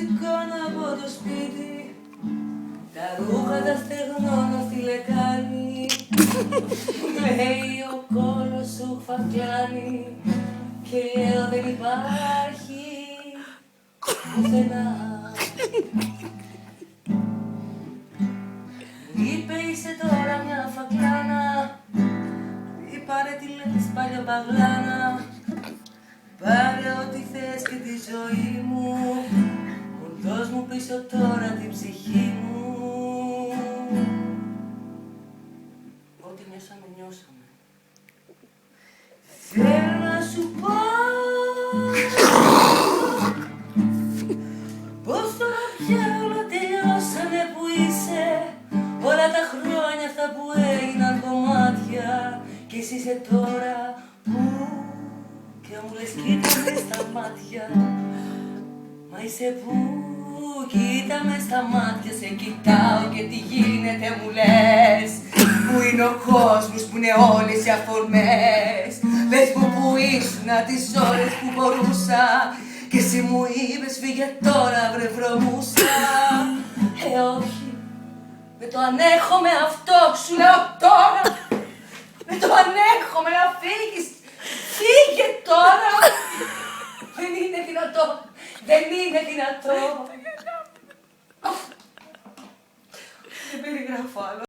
σηκώνω από το σπίτι, τα ρούχα τα στεγνώνω στη λεκάνη. Λέει ο κόλος σου φακλάνει και λέω δεν υπάρχει πουθενά. Μου είπε είσαι τώρα μια φακλάνα, πάρε τι λες παλιοπαγλάνα, πάρε ό,τι θες και τη ζωή μου, δώσ' μου πίσω τώρα την ψυχή μου. Ό,τι νιώσαμε, νιώσαμε. Θέλω να σου πω πως τώρα πια όλα τελειώσανε που είσαι, όλα τα χρόνια αυτά που έγιναν κομμάτια, κι εσύ είσαι τώρα που και μου λες κοίτα με στα μάτια. Μα είσαι που κοίτα με στα μάτια, σε κοιτάω και τι γίνεται μου λες. Πού είναι ο κόσμος, που είναι όλες οι αφορμές. Λες μου που ήσουνα τις ώρες που μπορούσα, και εσύ μου είπες φύγε τώρα βρε βρωμούσα. Όχι, με το ανέχομαι αυτό σου λέω τώρα. Με το ανέχομαι να φύγεις. Φύγε τώρα. Δεν είναι δυνατό. Δεν είναι δυνατό. Δεν περιγράφω άλλο.